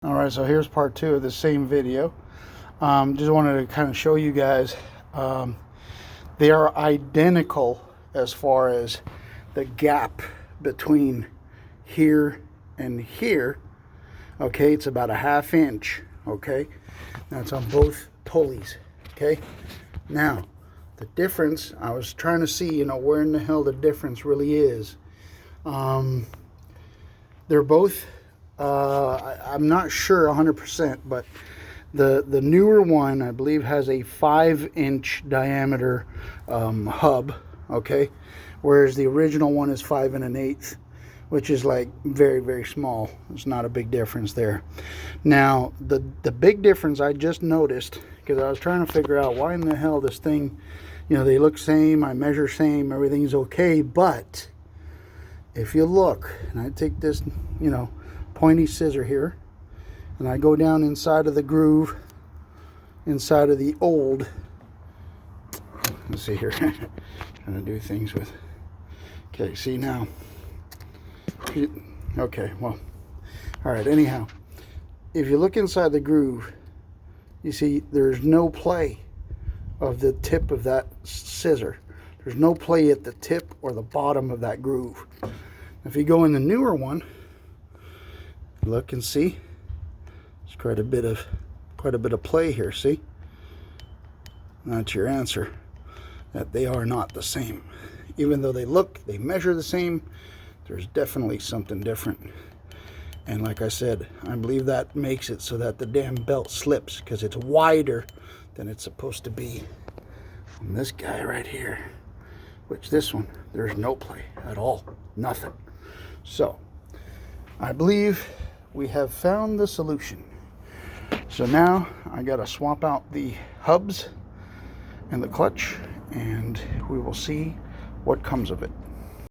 All right, so here's part two of the same video. Just wanted to kind of show you guys. They are identical as far as the gap between here and here. Okay, it's about a ½ inch. Okay, that's on both pulleys. Okay, now the difference, I was trying to see, where in the hell the difference really is. They're both, I'm not sure 100%, but the newer one, I believe, has a 5-inch diameter hub, okay, whereas the original one is 5 1/8, which is like very, very small. It's not a big difference there. Now, the big difference I just noticed, because I was trying to figure out why in the hell this thing, they look same, I measure same, everything's okay, but if you look, and I take this, pointy scissor here, and I go down inside of the groove, inside of the old, let's see here, trying to do things with, okay, see now, okay, well, all right, anyhow, if you look inside the groove, you see there's no play of the tip of that scissor. There's no play at the tip or the bottom of that groove. If you go in the newer one, look and see, there's quite a bit of play here. See, that's your answer, that they are not the same. Even though they measure the same, there's definitely something different. And like I said, I believe that makes it so that the damn belt slips, because it's wider than it's supposed to be on this guy right here. Which this one, there's no play at all, nothing. So I believe we have found the solution. So now I gotta swap out the hubs and the clutch, and we will see what comes of it.